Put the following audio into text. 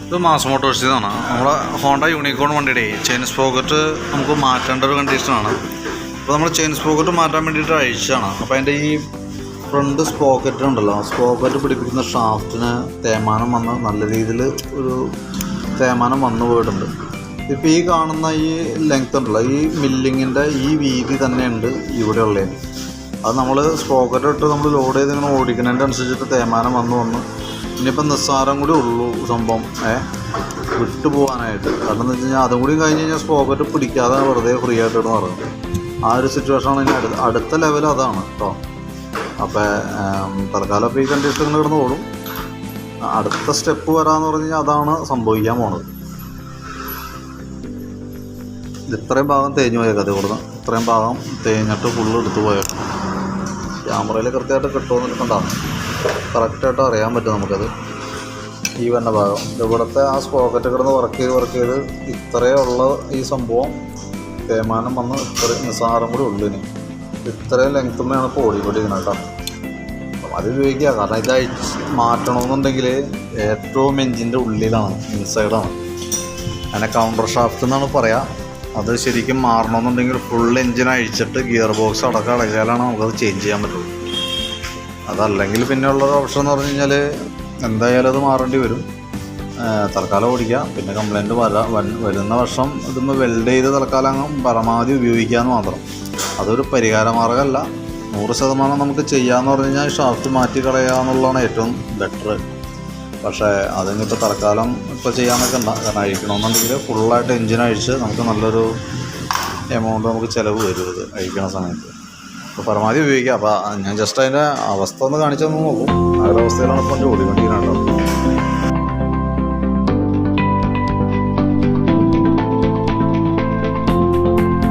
ഇത് മാസ് മോട്ടോഴ്സിന്നാണ്. നമ്മുടെ Honda unicorn വണ്ടിയുടെ ചെയിൻ സ്പോക്കറ്റ് നമുക്ക് മാറ്റേണ്ട ഒരു കണ്ടീഷനാണ്. അപ്പോൾ നമ്മൾ ചെയിൻ സ്പോക്കറ്റ് മാറ്റാൻ വേണ്ടിയിട്ട് അഴിച്ചാണ്. അപ്പോൾ അതിൻ്റെ ഈ ഫ്രണ്ട് സ്പോക്കറ്റ് ഉണ്ടല്ലോ, സ്പോക്കറ്റ് പിടിപ്പിക്കുന്ന ഷാഫ്റ്റിന് തേയ്മാനം വന്ന് നല്ല രീതിയിൽ ഒരു തേയ്മാനം വന്നു പോയിട്ടുണ്ട്. ഇപ്പോൾ ഈ കാണുന്ന ഈ ലെങ്ത് ഉണ്ടല്ലോ, ഈ മില്ലിങ്ങിൻ്റെ ഈ വീതി തന്നെയുണ്ട് ഇവിടെ ഉള്ളതിന്. അത് നമ്മൾ സ്പോക്കറ്റ് ഇട്ട് നമ്മൾ ലോഡ് ചെയ്ത് ഇങ്ങനെ ഓടിക്കുന്നതിൻ്റെ അനുസരിച്ചിട്ട് തേയ്മാനം വന്ന് ഇനിയിപ്പം നിസ്സാരം കൂടി ഉള്ളൂ സംഭവം വിട്ടു പോകാനായിട്ട്. കാരണം എന്ന് വെച്ച് കഴിഞ്ഞാൽ അതും കൂടി കഴിഞ്ഞ് കഴിഞ്ഞാൽ സ്പോക്കറ്റ് പിടിക്കാതെ വെറുതെ ഫ്രീ ആയിട്ട് പറയുന്നത് ആ ഒരു സിറ്റുവേഷനാണ്. ഇനി അടുത്ത ലെവൽ അതാണ് കേട്ടോ. അപ്പോൾ തൽക്കാലം ഇപ്പോൾ ഈ കണ്ടീഷൻ ഇങ്ങനെ കിടന്ന് ഓടും. അടുത്ത സ്റ്റെപ്പ് വരാമെന്ന് പറഞ്ഞു കഴിഞ്ഞാൽ അതാണ് സംഭവിക്കാൻ പോണത്. ഇത്രയും ഭാഗം തേഞ്ഞു പോയേക്കാം. അത് കൊടുത്ത് ഇത്രയും ഭാഗം തേഞ്ഞിട്ട് ഫുള്ള് എടുത്തു പോയേക്കാം. ക്യാമറയിൽ കൃത്യമായിട്ട് കിട്ടുമെന്ന് കണ്ടാണ് കറക്റ്റായിട്ട് അറിയാൻ പറ്റും നമുക്കത്. ഈ വന്ന ഭാഗം ഇവിടുത്തെ ആ സ്പോക്കറ്റ് കിടന്ന് വർക്ക് ചെയ്ത് ഇത്രയുള്ള ഈ സംഭവം തേയ്മാനം വന്ന് ഇത്ര നിസ്സാരം കൂടി ഉള്ളിന് ഇത്രയും ലെങ്ത്തുമ്മയാണ് ഇപ്പോൾ ഓടിക്കൊണ്ടിരിക്കുന്നത് കേട്ടോ. അത് ഉപയോഗിക്കുക. കാരണം ഇത് മാറ്റണമെന്നുണ്ടെങ്കിൽ ഏറ്റവും എഞ്ചിൻ്റെ ഉള്ളിലാണ്, ഇൻസൈഡാണ്. അതിനെ കൗണ്ടർ ഷാഫ്റ്റ് എന്നാണ് പറയുക. അത് ശരിക്കും മാറണമെന്നുണ്ടെങ്കിൽ ഫുൾ എഞ്ചിൻ അഴിച്ചിട്ട് ഗിയർ ബോക്സ് അടക്കം അടച്ചാലാണ് നമുക്കത് ചേഞ്ച് ചെയ്യാൻ പറ്റുള്ളൂ. അതല്ലെങ്കിൽ പിന്നെ ഉള്ളൊരു ഓപ്ഷൻ എന്ന് പറഞ്ഞു കഴിഞ്ഞാൽ എന്തായാലും അത് മാറേണ്ടി വരും. തൽക്കാലം ഓടിക്കുക. പിന്നെ കംപ്ലൈൻറ്റ് വരുന്ന വർഷം ഇതുമ്പോൾ വെൽഡ് ചെയ്ത് തൽക്കാലം അങ്ങ് പരമാവധി ഉപയോഗിക്കാമെന്ന് മാത്രം. അതൊരു പരിഹാര മാർഗ്ഗമല്ല. 100% നമുക്ക് ചെയ്യാമെന്ന് പറഞ്ഞു കഴിഞ്ഞാൽ ഷാഫ്റ്റ് മാറ്റി കളയുക എന്നുള്ളതാണ് ഏറ്റവും ബെറ്റർ. പക്ഷേ അതിനിപ്പോൾ തൽക്കാലം ഇപ്പോൾ ചെയ്യാനൊക്കെ ഉണ്ടാകും. കാരണം അഴിക്കണമെന്നുണ്ടെങ്കിൽ ഫുള്ളായിട്ട് എഞ്ചിൻ അഴിച്ച് നമുക്ക് നല്ലൊരു എമൗണ്ട് നമുക്ക് ചിലവ് വരും ഇത് അഴിക്കണ സമയത്ത്. അപ്പോൾ പരമാവധി ഉപയോഗിക്കുക. അപ്പോൾ ഞാൻ ജസ്റ്റ് അതിൻ്റെ അവസ്ഥ ഒന്ന് കാണിച്ചു തന്നു നോക്കും. ആ ഒരു അവസ്ഥയിലാണ് ഇപ്പോൾ ഓടിക്കൊണ്ടിരിക്കുന്നത്.